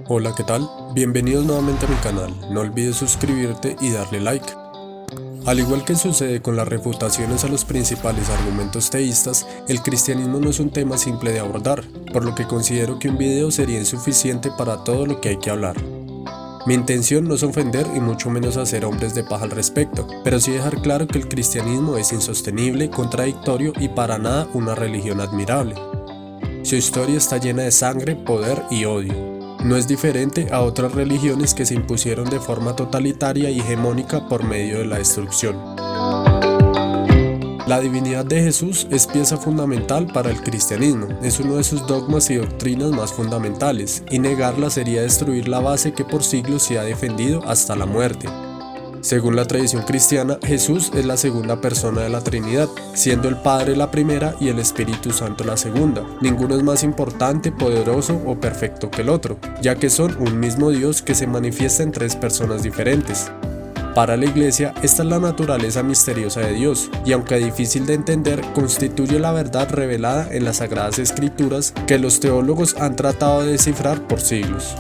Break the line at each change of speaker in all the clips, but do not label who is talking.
Hola, ¿qué tal? Bienvenidos nuevamente a mi canal. No olvides suscribirte y darle like. Al igual que sucede con las refutaciones a los principales argumentos teístas, el cristianismo no es un tema simple de abordar, por lo que considero que un video sería insuficiente para todo lo que hay que hablar. Mi intención no es ofender y mucho menos hacer hombres de paja al respecto, pero sí dejar claro que el cristianismo es insostenible, contradictorio y para nada una religión admirable. Su historia está llena de sangre, poder y odio. No es diferente a otras religiones que se impusieron de forma totalitaria y hegemónica por medio de la destrucción. La divinidad de Jesús es pieza fundamental para el cristianismo, es uno de sus dogmas y doctrinas más fundamentales, y negarla sería destruir la base que por siglos se ha defendido hasta la muerte. Según la tradición cristiana, Jesús es la segunda persona de la Trinidad, siendo el Padre la primera y el Espíritu Santo la segunda. Ninguno es más importante, poderoso o perfecto que el otro, ya que son un mismo Dios que se manifiesta en tres personas diferentes. Para la Iglesia, esta es la naturaleza misteriosa de Dios, y aunque difícil de entender, constituye la verdad revelada en las Sagradas Escrituras que los teólogos han tratado de descifrar por siglos.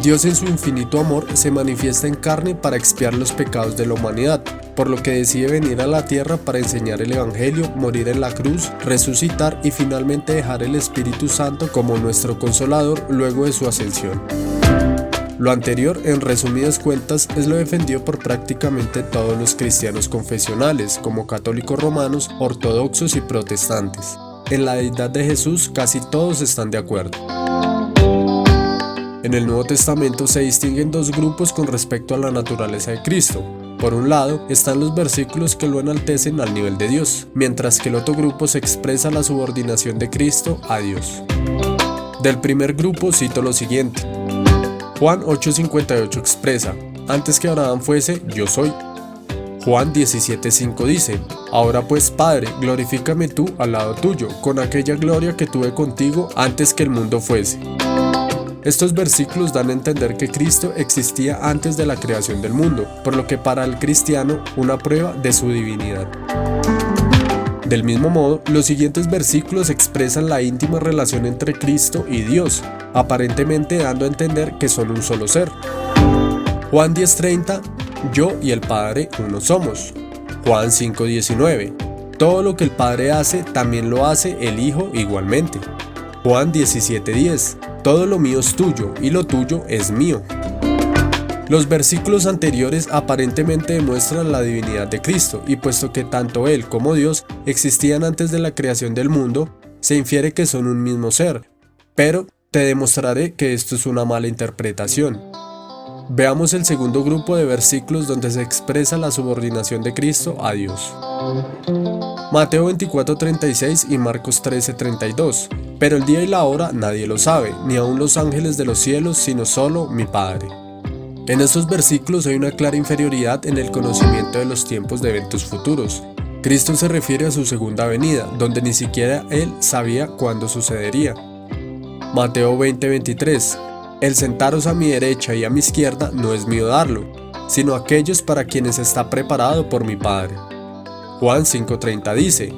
Dios en su infinito amor se manifiesta en carne para expiar los pecados de la humanidad, por lo que decide venir a la tierra para enseñar el Evangelio, morir en la cruz, resucitar y finalmente dejar el Espíritu Santo como nuestro consolador luego de su ascensión. Lo anterior, en resumidas cuentas, es lo defendido por prácticamente todos los cristianos confesionales, como católicos romanos, ortodoxos y protestantes. En la deidad de Jesús casi todos están de acuerdo. En el Nuevo Testamento se distinguen dos grupos con respecto a la naturaleza de Cristo. Por un lado, están los versículos que lo enaltecen al nivel de Dios, mientras que el otro grupo se expresa la subordinación de Cristo a Dios. Del primer grupo cito lo siguiente. Juan 8:58 expresa: antes que Abraham fuese, yo soy. Juan 17:5 dice: ahora pues, Padre, glorifícame tú al lado tuyo, con aquella gloria que tuve contigo antes que el mundo fuese. Estos versículos dan a entender que Cristo existía antes de la creación del mundo, por lo que para el cristiano una prueba de su divinidad. Del mismo modo, los siguientes versículos expresan la íntima relación entre Cristo y Dios, aparentemente dando a entender que son un solo ser. Juan 10:30, yo y el Padre uno somos. Juan 5:19, todo lo que el Padre hace, también lo hace el Hijo igualmente. Juan 17:10, todo lo mío es tuyo y lo tuyo es mío. Los versículos anteriores aparentemente demuestran la divinidad de Cristo, y puesto que tanto Él como Dios existían antes de la creación del mundo, se infiere que son un mismo ser, pero te demostraré que esto es una mala interpretación. Veamos el segundo grupo de versículos donde se expresa la subordinación de Cristo a Dios. Mateo 24:36 y Marcos 13:32. Pero el día y la hora nadie lo sabe, ni aun los ángeles de los cielos, sino solo mi Padre. En estos versículos hay una clara inferioridad en el conocimiento de los tiempos de eventos futuros. Cristo se refiere a su segunda venida, donde ni siquiera Él sabía cuándo sucedería. Mateo 20:23. El sentaros a mi derecha y a mi izquierda no es mío darlo, sino aquellos para quienes está preparado por mi Padre. Juan 5:30 dice: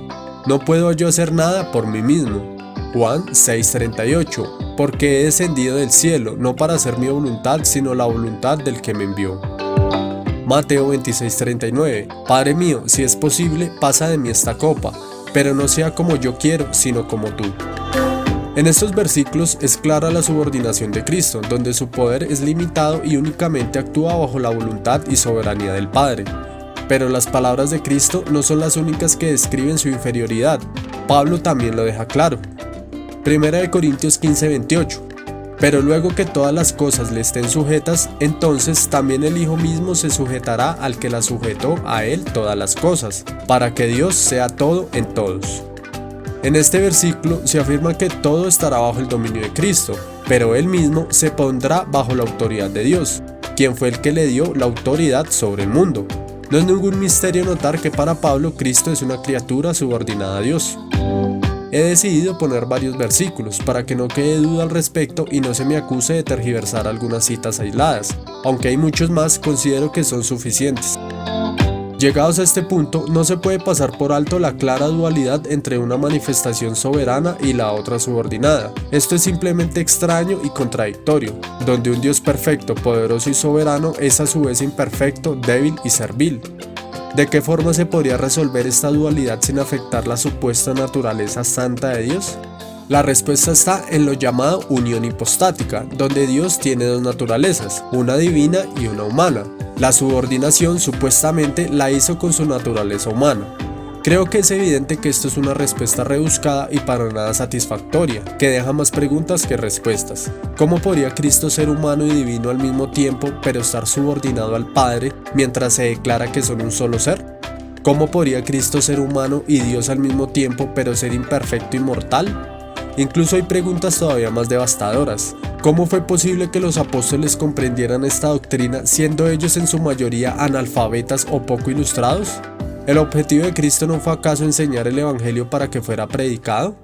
no puedo yo hacer nada por mí mismo. Juan 6:38, porque he descendido del cielo, no para hacer mi voluntad, sino la voluntad del que me envió. Mateo 26:39, Padre mío, si es posible, pasa de mí esta copa, pero no sea como yo quiero, sino como tú. En estos versículos es clara la subordinación de Cristo, donde su poder es limitado y únicamente actúa bajo la voluntad y soberanía del Padre. Pero las palabras de Cristo no son las únicas que describen su inferioridad. Pablo también lo deja claro. 1 Corintios 15:28. Pero luego que todas las cosas le estén sujetas, entonces también el Hijo mismo se sujetará al que la sujetó a él todas las cosas, para que Dios sea todo en todos. En este versículo se afirma que todo estará bajo el dominio de Cristo, pero Él mismo se pondrá bajo la autoridad de Dios, quien fue el que le dio la autoridad sobre el mundo. No es ningún misterio notar que para Pablo Cristo es una criatura subordinada a Dios. He decidido poner varios versículos para que no quede duda al respecto y no se me acuse de tergiversar algunas citas aisladas, aunque hay muchos más, considero que son suficientes. Llegados a este punto, no se puede pasar por alto la clara dualidad entre una manifestación soberana y la otra subordinada. Esto es simplemente extraño y contradictorio, donde un Dios perfecto, poderoso y soberano es a su vez imperfecto, débil y servil. ¿De qué forma se podría resolver esta dualidad sin afectar la supuesta naturaleza santa de Dios? La respuesta está en lo llamado unión hipostática, donde Dios tiene dos naturalezas, una divina y una humana. La subordinación supuestamente la hizo con su naturaleza humana. Creo que es evidente que esto es una respuesta rebuscada y para nada satisfactoria, que deja más preguntas que respuestas. ¿Cómo podría Cristo ser humano y divino al mismo tiempo, pero estar subordinado al Padre mientras se declara que son un solo ser? ¿Cómo podría Cristo ser humano y Dios al mismo tiempo, pero ser imperfecto y mortal? Incluso hay preguntas todavía más devastadoras. ¿Cómo fue posible que los apóstoles comprendieran esta doctrina siendo ellos en su mayoría analfabetas o poco ilustrados? ¿El objetivo de Cristo no fue acaso enseñar el Evangelio para que fuera predicado?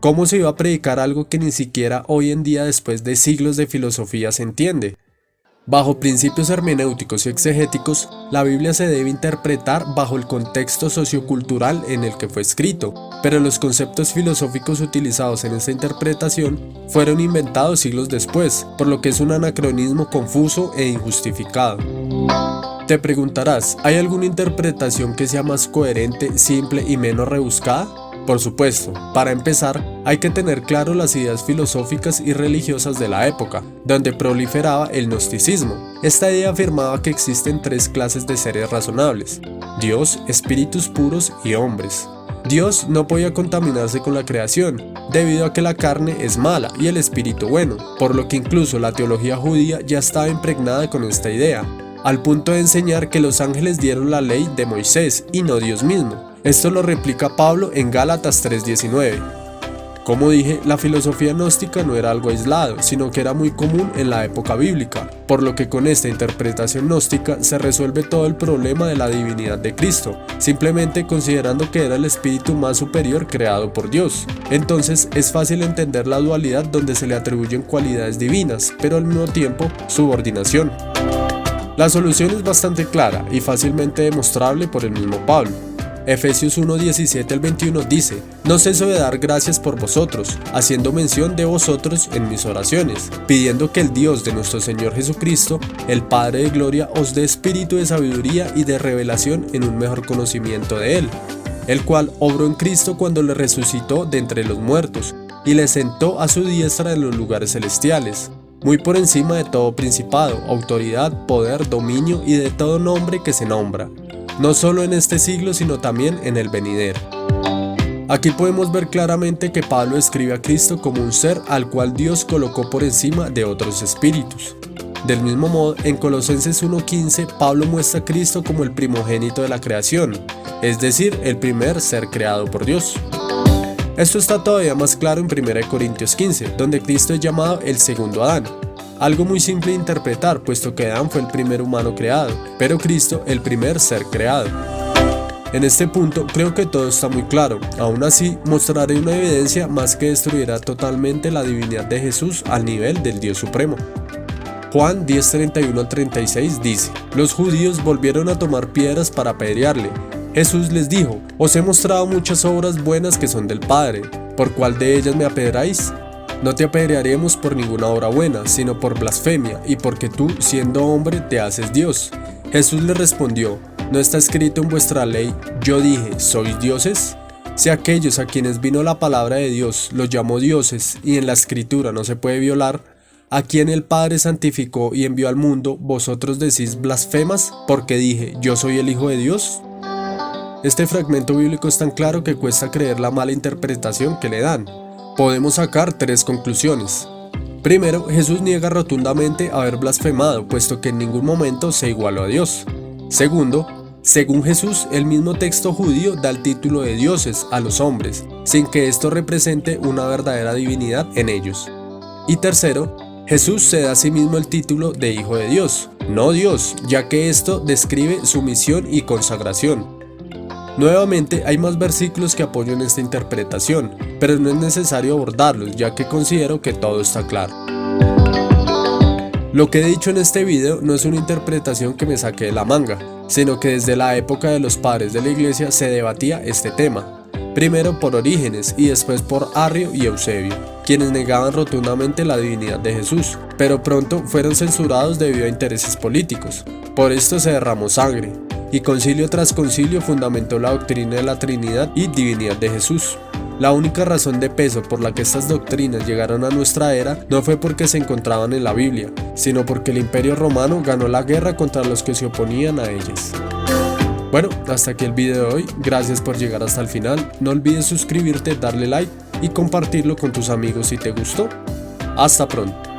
¿Cómo se iba a predicar algo que ni siquiera hoy en día, después de siglos de filosofía, se entiende? Bajo principios hermenéuticos y exegéticos, la Biblia se debe interpretar bajo el contexto sociocultural en el que fue escrito, pero los conceptos filosóficos utilizados en esta interpretación fueron inventados siglos después, por lo que es un anacronismo confuso e injustificado. Te preguntarás, ¿hay alguna interpretación que sea más coherente, simple y menos rebuscada? Por supuesto, para empezar, hay que tener claro las ideas filosóficas y religiosas de la época, donde proliferaba el gnosticismo. Esta idea afirmaba que existen tres clases de seres razonables: Dios, espíritus puros y hombres. Dios no podía contaminarse con la creación, debido a que la carne es mala y el espíritu bueno, por lo que incluso la teología judía ya estaba impregnada con esta idea, al punto de enseñar que los ángeles dieron la ley de Moisés y no Dios mismo. Esto lo replica Pablo en Gálatas 3:19. Como dije, la filosofía gnóstica no era algo aislado, sino que era muy común en la época bíblica, por lo que con esta interpretación gnóstica se resuelve todo el problema de la divinidad de Cristo, simplemente considerando que era el espíritu más superior creado por Dios. Entonces es fácil entender la dualidad donde se le atribuyen cualidades divinas, pero al mismo tiempo subordinación. La solución es bastante clara y fácilmente demostrable por el mismo Pablo. Efesios 1:17-21 dice: No ceso de dar gracias por vosotros, haciendo mención de vosotros en mis oraciones, pidiendo que el Dios de nuestro Señor Jesucristo, el Padre de gloria, os dé espíritu de sabiduría y de revelación en un mejor conocimiento de Él, el cual obró en Cristo cuando le resucitó de entre los muertos, y le sentó a su diestra en los lugares celestiales, muy por encima de todo principado, autoridad, poder, dominio y de todo nombre que se nombra, no solo en este siglo sino también en el venidero. Aquí podemos ver claramente que Pablo describe a Cristo como un ser al cual Dios colocó por encima de otros espíritus. Del mismo modo, en Colosenses 1:15, Pablo muestra a Cristo como el primogénito de la creación, es decir, el primer ser creado por Dios. Esto está todavía más claro en 1 Corintios 15, donde Cristo es llamado el segundo Adán. Algo muy simple de interpretar, puesto que Adán fue el primer humano creado, pero Cristo el primer ser creado. En este punto creo que todo está muy claro. Aún así, mostraré una evidencia más que destruirá totalmente la divinidad de Jesús al nivel del Dios Supremo. Juan 10:31-36 dice: Los judíos volvieron a tomar piedras para apedrearle. Jesús les dijo: Os he mostrado muchas obras buenas que son del Padre, ¿por cuál de ellas me apedreáis? No te apedrearemos por ninguna obra buena, sino por blasfemia, y porque tú, siendo hombre, te haces Dios. Jesús le respondió: ¿No está escrito en vuestra ley, yo dije, sois dioses? Si aquellos a quienes vino la palabra de Dios los llamó dioses, y en la escritura no se puede violar, a quien el Padre santificó y envió al mundo, vosotros decís blasfemas, porque dije, yo soy el Hijo de Dios. Este fragmento bíblico es tan claro que cuesta creer la mala interpretación que le dan. Podemos sacar tres conclusiones. Primero, Jesús niega rotundamente haber blasfemado, puesto que en ningún momento se igualó a Dios. Segundo, según Jesús, el mismo texto judío da el título de dioses a los hombres, sin que esto represente una verdadera divinidad en ellos. Y tercero, Jesús se da a sí mismo el título de Hijo de Dios, no Dios, ya que esto describe su misión y consagración. Nuevamente, hay más versículos que apoyan esta interpretación, pero no es necesario abordarlos, ya que considero que todo está claro. Lo que he dicho en este video no es una interpretación que me saqué de la manga, sino que desde la época de los padres de la iglesia se debatía este tema, primero por Orígenes y después por Arrio y Eusebio, quienes negaban rotundamente la divinidad de Jesús, pero pronto fueron censurados debido a intereses políticos. Por esto se derramó sangre, y concilio tras concilio fundamentó la doctrina de la Trinidad y divinidad de Jesús. La única razón de peso por la que estas doctrinas llegaron a nuestra era no fue porque se encontraban en la Biblia, sino porque el Imperio Romano ganó la guerra contra los que se oponían a ellas. Bueno, hasta aquí el video de hoy, gracias por llegar hasta el final, no olvides suscribirte, darle like y compartirlo con tus amigos si te gustó. Hasta pronto.